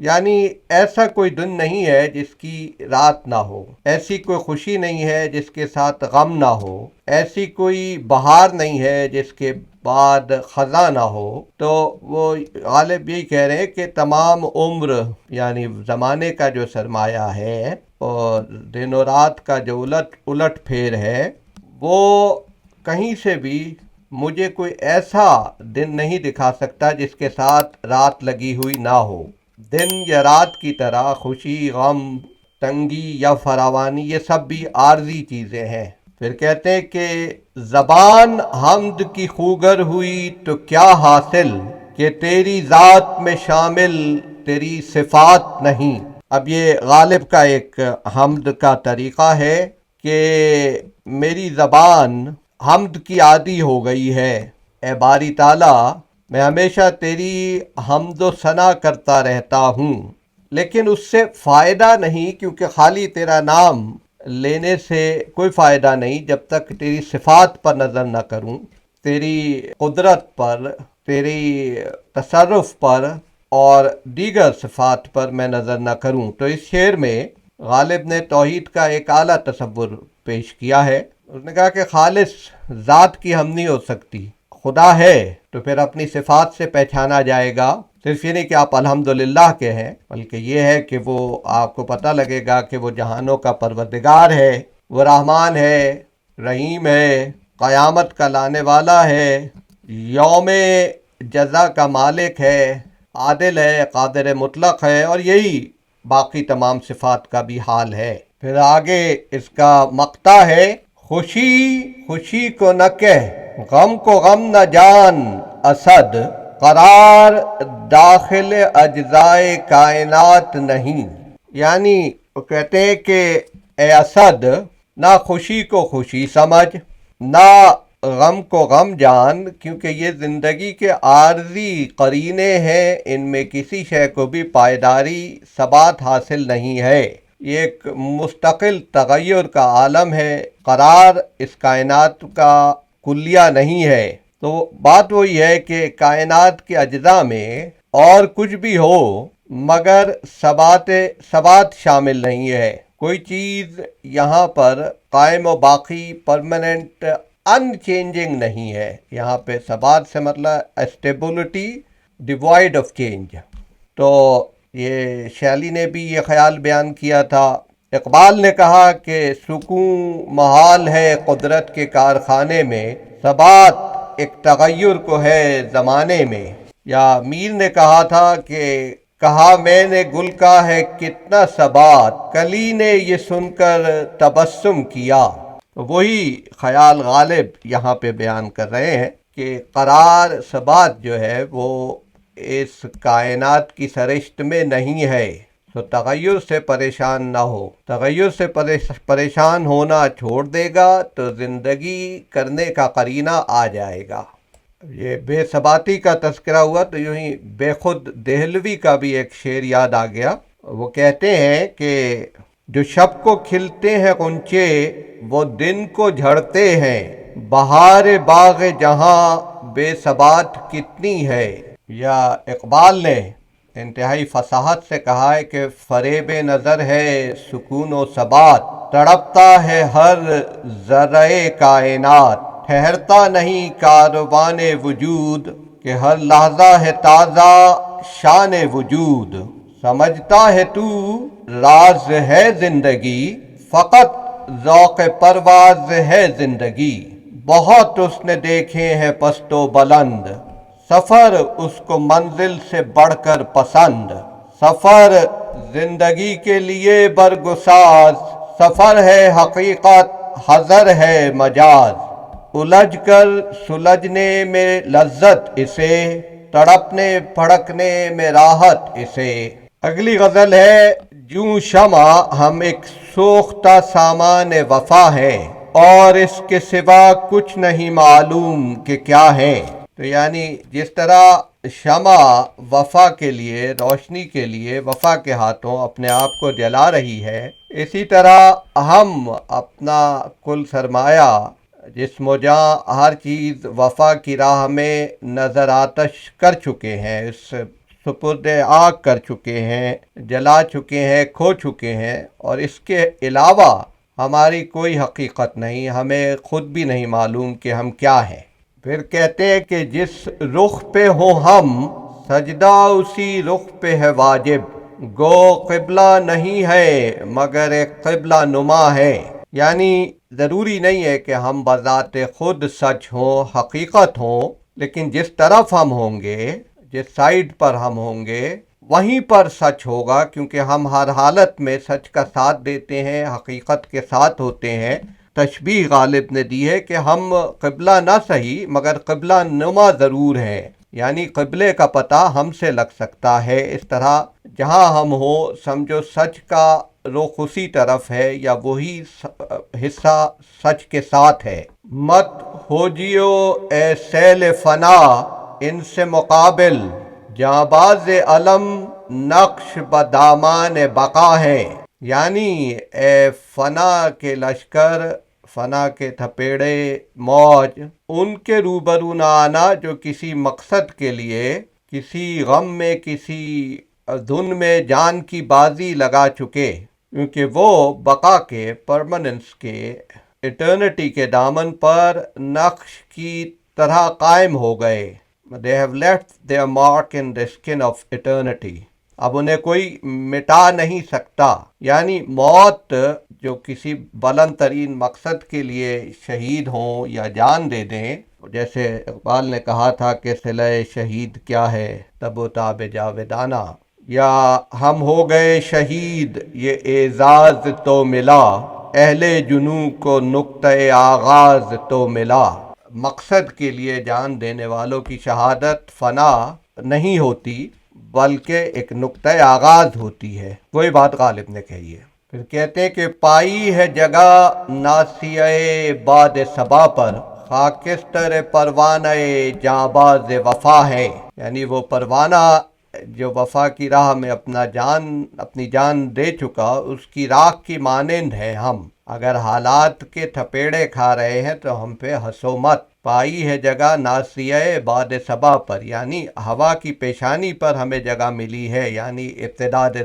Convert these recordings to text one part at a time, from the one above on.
یعنی ایسا کوئی دن نہیں ہے جس کی رات نہ ہو، ایسی کوئی خوشی نہیں ہے جس کے ساتھ غم نہ ہو، ایسی کوئی بہار نہیں ہے جس کے بعد خزاں نہ ہو۔ تو وہ غالب یہی کہہ رہے ہیں کہ تمام عمر یعنی زمانے کا جو سرمایہ ہے اور دن و رات کا جو الٹ پھیر ہے، وہ کہیں سے بھی مجھے کوئی ایسا دن نہیں دکھا سکتا جس کے ساتھ رات لگی ہوئی نہ ہو۔ دن یا رات کی طرح خوشی، غم، تنگی یا فراوانی یہ سب بھی عارضی چیزیں ہیں۔ پھر کہتے ہیں کہ زبان حمد کی خوگر ہوئی تو کیا حاصل، کہ تیری ذات میں شامل تیری صفات نہیں۔ اب یہ غالب کا ایک حمد کا طریقہ ہے کہ میری زبان حمد کی عادی ہو گئی ہے، اے باری تعالیٰ میں ہمیشہ تیری حمد و ثنا کرتا رہتا ہوں، لیکن اس سے فائدہ نہیں، کیونکہ خالی تیرا نام لینے سے کوئی فائدہ نہیں جب تک تیری صفات پر نظر نہ کروں، تیری قدرت پر، تیری تصرف پر اور دیگر صفات پر میں نظر نہ کروں۔ تو اس شعر میں غالب نے توحید کا ایک اعلیٰ تصور پیش کیا ہے۔ اس نے کہا کہ خالص ذات کی ہم نہیں ہو سکتی، خدا ہے تو پھر اپنی صفات سے پہچانا جائے گا۔ صرف یہ نہیں کہ آپ الحمدللہ کے ہیں، بلکہ یہ ہے کہ وہ آپ کو پتہ لگے گا کہ وہ جہانوں کا پروردگار ہے، وہ رحمان ہے، رحیم ہے، قیامت کا لانے والا ہے، یوم جزا کا مالک ہے، عادل ہے، قادر مطلق ہے، اور یہی باقی تمام صفات کا بھی حال ہے۔ پھر آگے اس کا مقطع ہے، خوشی خوشی کو نہ کہہ، غم کو غم نہ جان اسد، قرار داخل اجزائے کائنات نہیں۔ یعنی وہ کہتے ہیں کہ اے اسد، نہ خوشی کو خوشی سمجھ، نہ غم کو غم جان، کیونکہ یہ زندگی کے عارضی قرینے ہیں، ان میں کسی شے کو بھی پائیداری ثبات حاصل نہیں ہے، یہ ایک مستقل تغیر کا عالم ہے، قرار اس کائنات کا کلیہ نہیں ہے۔ تو بات وہی ہے کہ کائنات کے اجزاء میں اور کچھ بھی ہو مگر ثبات شامل نہیں ہے، کوئی چیز یہاں پر قائم و باقی پرماننٹ ان چینجنگ نہیں ہے۔ یہاں پہ ثبات سے مطلب اسٹیبلٹی ڈیوائڈ آف چینج۔ تو یہ شیلی نے بھی یہ خیال بیان کیا تھا۔ اقبال نے کہا کہ سکون محال ہے قدرت کے کارخانے میں، ثبات ایک تغیر کو ہے زمانے میں۔ یا میر نے کہا تھا کہ کہا میں نے گل کا ہے کتنا ثبات، کلی نے یہ سن کر تبسم کیا۔ وہی خیال غالب یہاں پہ بیان کر رہے ہیں کہ قرار ثبات جو ہے وہ اس کائنات کی سرشت میں نہیں ہے، تو تغیر سے پریشان نہ ہو، تغیر سے پریشان ہونا چھوڑ دے گا تو زندگی کرنے کا قرینہ آ جائے گا۔ یہ بے ثباتی کا تذکرہ ہوا تو یوں ہی بے خود دہلوی کا بھی ایک شعر یاد آ گیا۔ وہ کہتے ہیں کہ جو شب کو کھلتے ہیں غنچے وہ دن کو جھڑتے ہیں، بہار باغ جہاں بے ثبات کتنی ہے۔ یا اقبال نے انتہائی فصاحت سے کہا ہے کہ فریب نظر ہے سکون و ثبات، تڑپتا ہے ہر ذرہ کائنات، ٹھہرتا نہیں کاروان وجود، کہ ہر لحظہ ہے تازہ شان وجود، سمجھتا ہے تو راز ہے زندگی، فقط ذوق پرواز ہے زندگی، بہت اس نے دیکھے ہیں پست و بلند، سفر اس کو منزل سے بڑھ کر پسند، سفر زندگی کے لیے برگساز، سفر ہے حقیقت حضر ہے مجاز، الجھ کر سلجھنے میں لذت اسے، تڑپنے پھڑکنے میں راحت اسے۔ اگلی غزل ہے، جوں شمع ہم ایک سوختہ سامان وفا ہے، اور اس کے سوا کچھ نہیں معلوم کہ کیا ہے۔ تو یعنی جس طرح شمع وفا کے لیے، روشنی کے لیے وفا کے ہاتھوں اپنے آپ کو جلا رہی ہے، اسی طرح ہم اپنا کل سرمایہ، جسم و جاں، ہر چیز وفا کی راہ میں نظر آتش کر چکے ہیں، اس سپرد آگ کر چکے ہیں، جلا چکے ہیں، کھو چکے ہیں، اور اس کے علاوہ ہماری کوئی حقیقت نہیں، ہمیں خود بھی نہیں معلوم کہ ہم کیا ہیں۔ پھر کہتے ہیں کہ جس رخ پہ ہو ہم، سجدہ اسی رخ پہ ہے واجب، گو قبلہ نہیں ہے مگر ایک قبلہ نما ہے۔ یعنی ضروری نہیں ہے کہ ہم بذات خود سچ ہوں، حقیقت ہوں، لیکن جس طرف ہم ہوں گے، جس سائیڈ پر ہم ہوں گے، وہیں پر سچ ہوگا، کیونکہ ہم ہر حالت میں سچ کا ساتھ دیتے ہیں، حقیقت کے ساتھ ہوتے ہیں۔ تشبیہ غالب نے دی ہے کہ ہم قبلہ نہ صحیح مگر قبلہ نما ضرور ہیں، یعنی قبلے کا پتہ ہم سے لگ سکتا ہے۔ اس طرح جہاں ہم ہو سمجھو سچ کا رخ اسی طرف ہے، یا وہی حصہ سچ کے ساتھ ہے۔ مت ہو جیو اے سیل فنا ان سے مقابل، جانباز علم نقش بدامان بقا ہے۔ یعنی اے فنا کے لشکر، فنا کے تھپیڑے، موج، ان کے روبرو نہ آنا جو کسی مقصد کے لیے، کسی غم میں، کسی دھن میں جان کی بازی لگا چکے، کیونکہ وہ بقا کے، پرماننس کے، ایٹرنٹی کے دامن پر نقش کی طرح قائم ہو گئے۔ They have left their mark in the skin of eternity۔ اب انہیں کوئی مٹا نہیں سکتا۔ یعنی موت جو کسی بلند ترین مقصد کے لیے شہید ہوں یا جان دے دیں، جیسے اقبال نے کہا تھا کہ صلہ شہید کیا ہے تب و تاب جاویدانہ، یا ہم ہو گئے شہید یہ اعزاز تو ملا، اہل جنوں کو نقطۂ آغاز تو ملا۔ مقصد کے لیے جان دینے والوں کی شہادت فنا نہیں ہوتی بلکہ ایک نقطۂ آغاز ہوتی ہے۔ وہی بات غالب نے کہی ہے۔ پھر کہتے ہیں کہ پائی ہے جگہ ناسیہ باد صبا پر، خاکستر پروانہ جانباز وفا ہے۔ یعنی وہ پروانہ جو وفا کی راہ میں اپنی جان دے چکا، اس کی راکھ کی مانند ہے ہم۔ اگر حالات کے تھپیڑے کھا رہے ہیں تو ہم پہ ہنسو مت۔ پائی ہے جگہ ناسیہ باد صبا پر، یعنی ہوا کی پیشانی پر ہمیں جگہ ملی ہے، یعنی ابتداد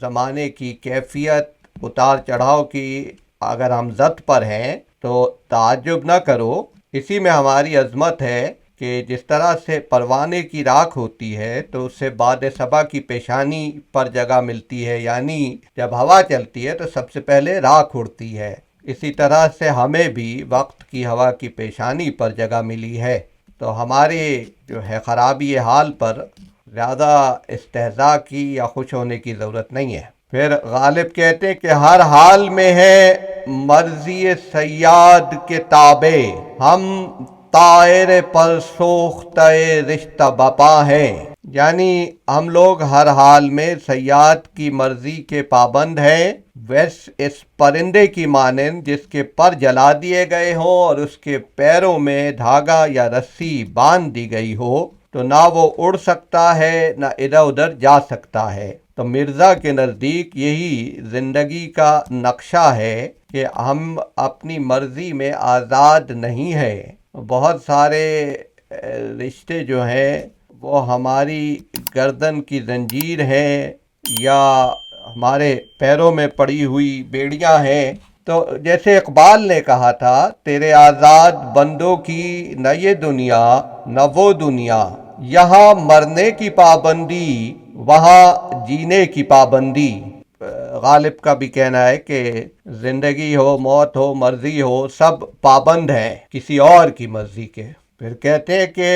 زمانے کی کیفیت، اتار چڑھاؤ کی اگر ہم زد پر ہیں تو تعجب نہ کرو، اسی میں ہماری عظمت ہے کہ جس طرح سے پروانے کی راکھ ہوتی ہے تو اس سے باد صبا کی پیشانی پر جگہ ملتی ہے، یعنی جب ہوا چلتی ہے تو سب سے پہلے راکھ اڑتی ہے، اسی طرح سے ہمیں بھی وقت کی ہوا کی پیشانی پر جگہ ملی ہے۔ تو ہمارے جو ہے خرابی حال پر زیادہ استہزاء کی یا خوش ہونے کی ضرورت نہیں ہے۔ پھر غالب کہتے ہیں کہ ہر حال میں ہے مرضی صیاد کے تابع، ہم طائر پر سوختہ رشتہ بپا ہیں۔ یعنی ہم لوگ ہر حال میں صیاد کی مرضی کے پابند ہیں، ویسے اس پرندے کی مانند جس کے پر جلا دیے گئے ہوں اور اس کے پیروں میں دھاگا یا رسی باندھ دی گئی ہو، تو نہ وہ اڑ سکتا ہے نہ ادھر ادھر جا سکتا ہے۔ تو مرزا کے نزدیک یہی زندگی کا نقشہ ہے کہ ہم اپنی مرضی میں آزاد نہیں ہیں۔ بہت سارے رشتے جو ہیں وہ ہماری گردن کی زنجیر ہیں یا ہمارے پیروں میں پڑی ہوئی بیڑیاں ہیں۔ تو جیسے اقبال نے کہا تھا، تیرے آزاد بندوں کی نہ یہ دنیا نہ وہ دنیا، یہاں مرنے کی پابندی وہاں جینے کی پابندی۔ غالب کا بھی کہنا ہے کہ زندگی ہو، موت ہو، مرضی ہو، سب پابند ہیں کسی اور کی مرضی کے۔ پھر کہتے ہیں کہ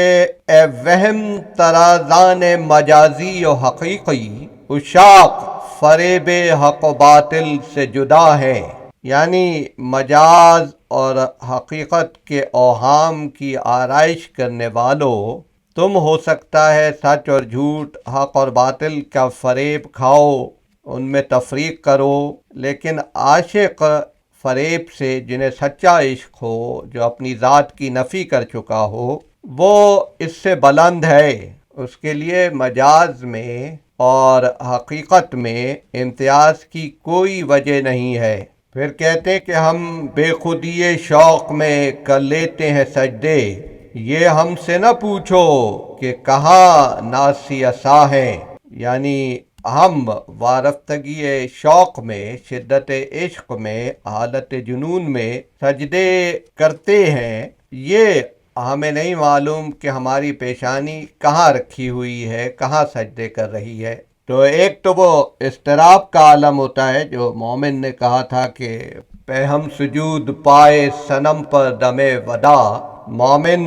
اے وہم ترازان مجازی و حقیقی، اشاق فریب حق و باطل سے جدا ہے۔ یعنی مجاز اور حقیقت کے اوہام کی آرائش کرنے والوں، تم ہو سکتا ہے سچ اور جھوٹ، حق اور باطل کا فریب کھاؤ، ان میں تفریق کرو، لیکن عاشق فریب سے، جنہیں سچا عشق ہو، جو اپنی ذات کی نفی کر چکا ہو، وہ اس سے بلند ہے۔ اس کے لیے مجاز میں اور حقیقت میں امتیاز کی کوئی وجہ نہیں ہے۔ پھر کہتے کہ ہم بے خودی شوق میں کر لیتے ہیں سجدے، یہ ہم سے نہ پوچھو کہ کہاں ناسی عصا ہیں، یعنی ہم وارفتگی شوق میں، شدت عشق میں، حالت جنون میں سجدے کرتے ہیں، یہ ہمیں نہیں معلوم کہ ہماری پیشانی کہاں رکھی ہوئی ہے، کہاں سجدے کر رہی ہے۔ تو ایک تو وہ اضطراب کا عالم ہوتا ہے جو مومن نے کہا تھا کہ پہ ہم سجود پائے صنم پر دم ودا، مومن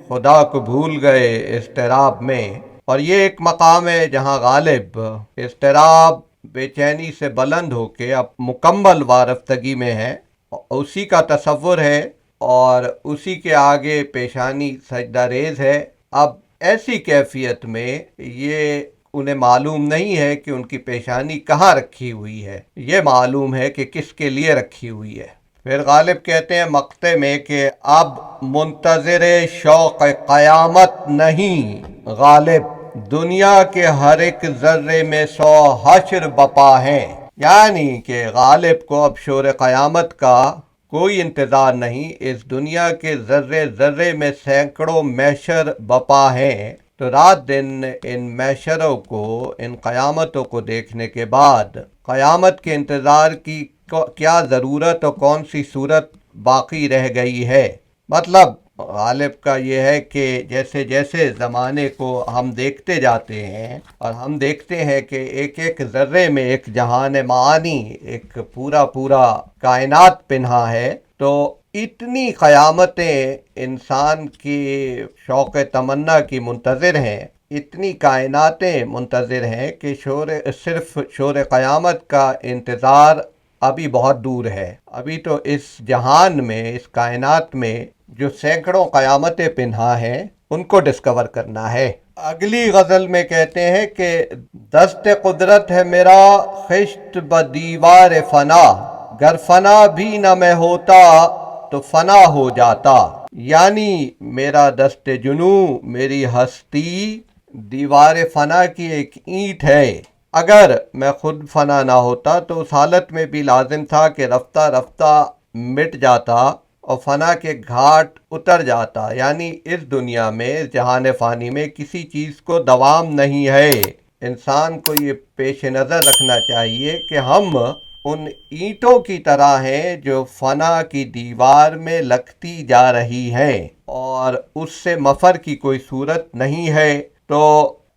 خدا کو بھول گئے اضطراب میں۔ اور یہ ایک مقام ہے جہاں غالب اضطراب بے چینی سے بلند ہو کے اب مکمل وارفتگی میں ہے، اسی کا تصور ہے اور اسی کے آگے پیشانی سجدہ ریز ہے۔ اب ایسی کیفیت میں یہ انہیں معلوم نہیں ہے کہ ان کی پیشانی کہاں رکھی ہوئی ہے، یہ معلوم ہے کہ کس کے لیے رکھی ہوئی ہے۔ پھر غالب کہتے ہیں مقطع میں کہ اب منتظر شوق قیامت نہیں غالب، دنیا کے ہر ایک ذرے میں 100 حشر بپا ہیں، یعنی کہ غالب کو اب شور قیامت کا کوئی انتظار نہیں، اس دنیا کے ذرے ذرے میں سینکڑوں محشر بپا ہیں۔ تو رات دن ان محشروں کو، ان قیامتوں کو دیکھنے کے بعد قیامت کے انتظار کی کیا ضرورت اور کون سی صورت باقی رہ گئی ہے؟ مطلب غالب کا یہ ہے کہ جیسے جیسے زمانے کو ہم دیکھتے جاتے ہیں اور ہم دیکھتے ہیں کہ ایک ایک ذرے میں ایک جہان معانی، ایک پورا کائنات پنہا ہے، تو اتنی قیامتیں انسان کی شوق تمنا کی منتظر ہیں، اتنی کائناتیں منتظر ہیں کہ صرف شور قیامت کا انتظار ابھی بہت دور ہے۔ ابھی تو اس جہان میں، اس کائنات میں جو سینکڑوں قیامتیں پنہا ہیں ان کو ڈسکور کرنا ہے۔ اگلی غزل میں کہتے ہیں کہ دست قدرت ہے میرا خشت بدیوار فنا، گر فنا بھی نہ میں ہوتا تو فنا ہو جاتا، یعنی میرا دست جنوں، میری ہستی دیوار فنا کی ایک اینٹ ہے، اگر میں خود فنا نہ ہوتا تو اس حالت میں بھی لازم تھا کہ رفتہ رفتہ مٹ جاتا اور فنا کے گھاٹ اتر جاتا، یعنی اس دنیا میں، اس جہان فانی میں کسی چیز کو دوام نہیں ہے۔ انسان کو یہ پیش نظر رکھنا چاہیے کہ ہم ان اینٹوں کی طرح ہیں جو فنا کی دیوار میں لگتی جا رہی ہیں اور اس سے مفر کی کوئی صورت نہیں ہے۔ تو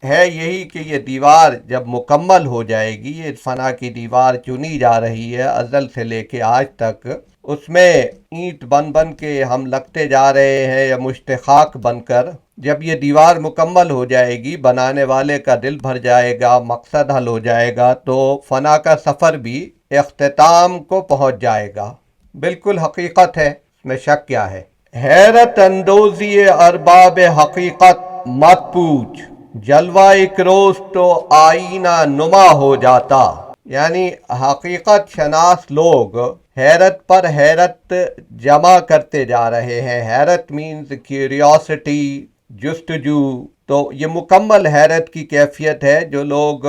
ہے یہی کہ یہ دیوار جب مکمل ہو جائے گی، یہ فنا کی دیوار چنی جا رہی ہے ازل سے لے کے آج تک، اس میں اینٹ بن بن کے ہم لگتے جا رہے ہیں یا مشت خاک بن کر، جب یہ دیوار مکمل ہو جائے گی، بنانے والے کا دل بھر جائے گا، مقصد حل ہو جائے گا، تو فنا کا سفر بھی اختتام کو پہنچ جائے گا۔ بالکل حقیقت ہے، اس میں شک کیا ہے۔ حیرت اندوزی ارباب حقیقت مت پوچھ، جلوہ ایک روز تو آئینہ نما ہو جاتا، یعنی حقیقت شناس لوگ حیرت پر حیرت جمع کرتے جا رہے ہیں۔ حیرت مینز کیوریوسٹی، جستجو، تو یہ مکمل حیرت کی کیفیت ہے۔ جو لوگ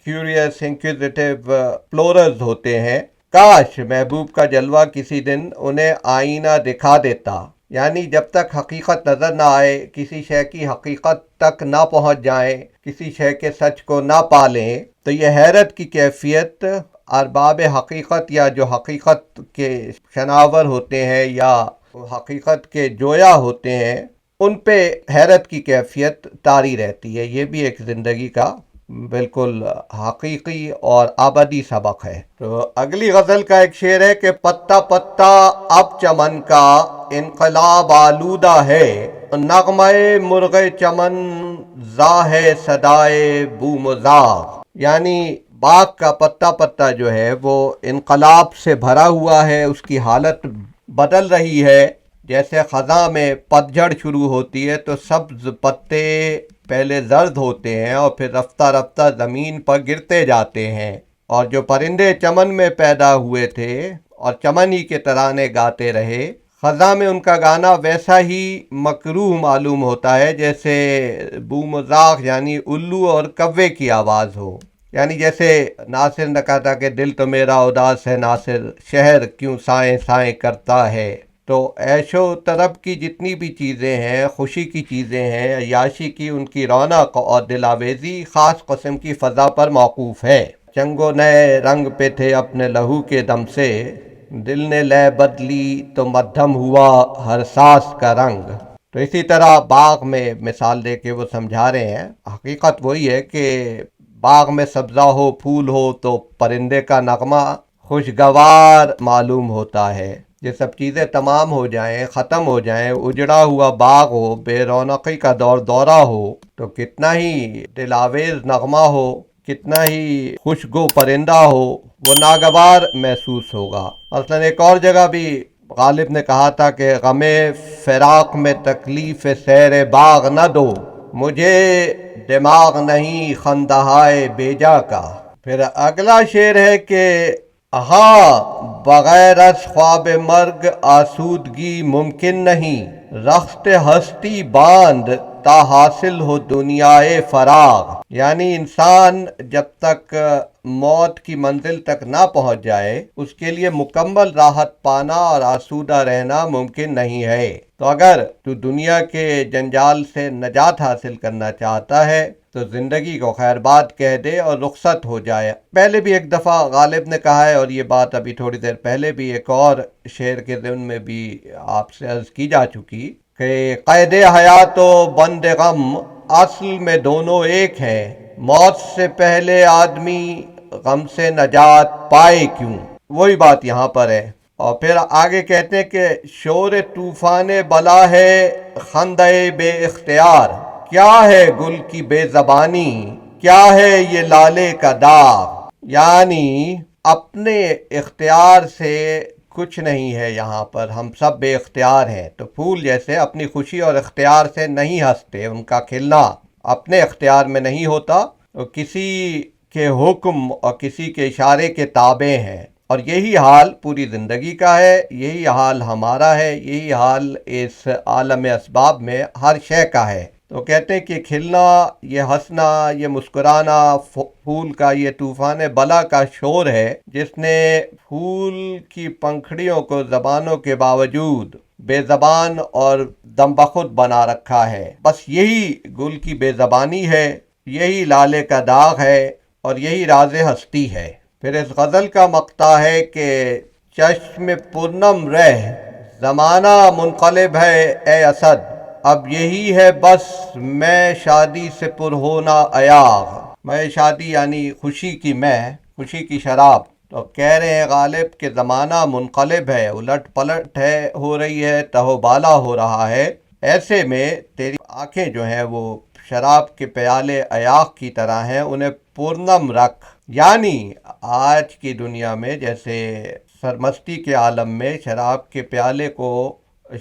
کیوریس، انکوزیٹو پلوررز ہوتے ہیں، کاش محبوب کا جلوہ کسی دن انہیں آئینہ دکھا دیتا، یعنی جب تک حقیقت نظر نہ آئے، کسی شے کی حقیقت تک نہ پہنچ جائیں، کسی شے کے سچ کو نہ پالیں، تو یہ حیرت کی کیفیت ارباب حقیقت یا جو حقیقت کے شناور ہوتے ہیں یا حقیقت کے جویا ہوتے ہیں، ان پہ حیرت کی کیفیت طاری رہتی ہے۔ یہ بھی ایک زندگی کا بالکل حقیقی اور ابدی سبق ہے۔ تو اگلی غزل کا ایک شعر ہے کہ پتا پتا اب چمن کا انقلاب آلودہ ہے، نغمہ مرغ چمن زا ہے صدائے بوم و زاغ، یعنی باغ کا پتا پتا جو ہے وہ انقلاب سے بھرا ہوا ہے، اس کی حالت بدل رہی ہے۔ جیسے خزاں میں پتجھڑ شروع ہوتی ہے تو سبز پتے پہلے زرد ہوتے ہیں اور پھر رفتہ رفتہ زمین پر گرتے جاتے ہیں، اور جو پرندے چمن میں پیدا ہوئے تھے اور چمن ہی کے ترانے گاتے رہے، خزاں میں ان کا گانا ویسا ہی مکروہ معلوم ہوتا ہے جیسے بوم و زاغ یعنی الو اور کوے کی آواز ہو، یعنی جیسے ناصر نے کہا تھا کہ دل تو میرا اداس ہے ناصر، شہر کیوں سائیں سائیں کرتا ہے، تو عیش و طرب کی جتنی بھی چیزیں ہیں، خوشی کی چیزیں ہیں، عیاشی کی، ان کی رونق اور دلاویزی خاص قسم کی فضا پر موقوف ہے۔ چنگو نئے رنگ پہ تھے اپنے لہو کے دم سے، دل نے لے بدلی تو مدھم ہوا ہر ساس کا رنگ۔ تو اسی طرح باغ میں مثال دے کے وہ سمجھا رہے ہیں، حقیقت وہی ہے کہ باغ میں سبزہ ہو، پھول ہو تو پرندے کا نغمہ خوشگوار معلوم ہوتا ہے۔ یہ سب چیزیں تمام ہو جائیں، ختم ہو جائیں، اجڑا ہوا باغ ہو، بے رونقی کا دورہ ہو، تو کتنا ہی دلاویز نغمہ ہو، کتنا ہی خوشگو پرندہ ہو، وہ ناگوار محسوس ہوگا۔ مثلا ایک اور جگہ بھی غالب نے کہا تھا کہ غم فراق میں تکلیف سیر باغ نہ دو، مجھے دماغ نہیں خندہائے بیجا کا۔ پھر اگلا شعر ہے کہ ہاں بغیر از خواب مرگ آسودگی ممکن نہیں، رخت ہستی باندھ تا حاصل ہو دنیائے فراغ۔ یعنی انسان جب تک موت کی منزل تک نہ پہنچ جائے، اس کے لیے مکمل راحت پانا اور آسودہ رہنا ممکن نہیں ہے۔ تو اگر تو دنیا کے جنجال سے نجات حاصل کرنا چاہتا ہے تو زندگی کو خیر بات کہہ دے اور رخصت ہو جائے۔ پہلے بھی ایک دفعہ غالب نے کہا ہے، اور یہ بات ابھی تھوڑی دیر پہلے بھی ایک اور شعر کے ضمن میں بھی آپ سے عرض کی جا چکی کہ قید حیات و بند غم اصل میں دونوں ایک ہیں، موت سے پہلے آدمی غم سے نجات پائے کیوں۔ وہی بات یہاں پر ہے۔ اور پھر آگے کہتے ہیں کہ شور طوفان بلا ہے خندہ بے اختیار، کیا ہے گل کی بے زبانی، کیا ہے یہ لالے کا داغ۔ یعنی اپنے اختیار سے کچھ نہیں ہے، یہاں پر ہم سب بے اختیار ہیں۔ تو پھول جیسے اپنی خوشی اور اختیار سے نہیں ہنستے، ان کا کھلنا اپنے اختیار میں نہیں ہوتا، تو کسی کے حکم اور کسی کے اشارے کے تابع ہیں۔ اور یہی حال پوری زندگی کا ہے، یہی حال ہمارا ہے، یہی حال اس عالم اسباب میں ہر شے کا ہے۔ تو کہتے ہیں کہ کھلنا، یہ ہنسنا، یہ مسکرانا پھول کا یہ طوفان بلا کا شور ہے، جس نے پھول کی پنکھڑیوں کو زبانوں کے باوجود بے زبان اور دم بخود بنا رکھا ہے۔ بس یہی گل کی بے زبانی ہے، یہی لالے کا داغ ہے، اور یہی راز ہستی ہے۔ پھر اس غزل کا مقطع ہے کہ چشم پرنم رہ زمانہ منقلب ہے اے اسد، اب یہی ہے بس میں شادی سے پر ہونا ایاغ۔ میں شادی یعنی خوشی کی میں، خوشی کی شراب۔ تو کہہ رہے ہیں غالب کہ زمانہ منقلب ہے، الٹ پلٹ ہے، ہو رہی ہے، تہو بالا ہو رہا ہے، ایسے میں تیری آنکھیں جو ہیں وہ شراب کے پیالے ایاغ کی طرح ہیں، انہیں پرنم رکھ۔ یعنی آج کی دنیا میں جیسے سرمستی کے عالم میں شراب کے پیالے کو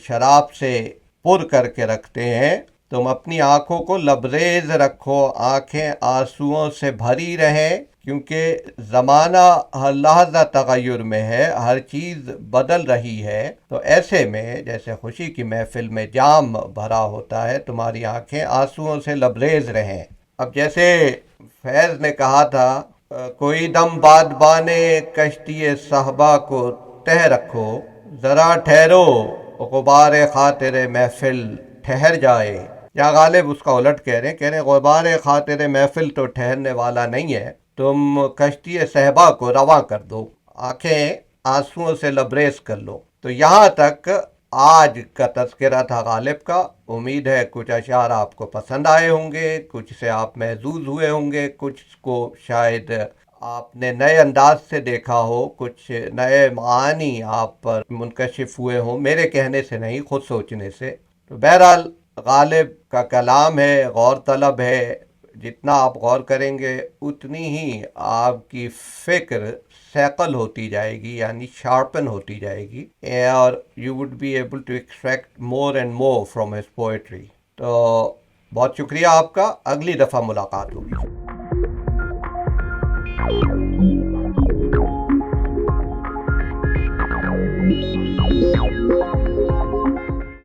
شراب سے پر کر کے رکھتے ہیں، تم اپنی آنکھوں کو لبریز رکھو، آنکھیں آنسوؤں سے بھری رہیں، کیونکہ زمانہ ہر لحظہ تغیر میں ہے، ہر چیز بدل رہی ہے۔ تو ایسے میں جیسے خوشی کی محفل میں جام بھرا ہوتا ہے، تمہاری آنکھیں آنسوؤں سے لبریز رہیں۔ اب جیسے فیض نے کہا تھا، کوئی دم بادبانے کشتی صحبا کو تہ رکھو، ذرا ٹھہرو غبار خاطر محفل ٹھہر جائے۔ یا غالب اس کا الٹ کہہ رہے ہیں غبار خاطر محفل تو ٹھہرنے والا نہیں ہے، تم کشتی صحبا کو رواں کر دو، آنکھیں آنسوؤں سے لبریز کر لو۔ تو یہاں تک آج کا تذکرہ تھا غالب کا۔ امید ہے کچھ اشعار آپ کو پسند آئے ہوں گے، کچھ سے آپ محظوظ ہوئے ہوں گے، کچھ کو شاید آپ نے نئے انداز سے دیکھا ہو، کچھ نئے معانی آپ پر منکشف ہوئے ہوں، میرے کہنے سے نہیں، خود سوچنے سے۔ تو بہرحال غالب کا کلام ہے، غور طلب ہے، جتنا آپ غور کریں گے اتنی ہی آپ کی فکر سیکل ہوتی جائے گی، یعنی شارپن ہوتی جائے گی، اور you would be able to extract more and more from his poetry. تو بہت شکریہ آپ کا، اگلی دفعہ ملاقات ہوگی۔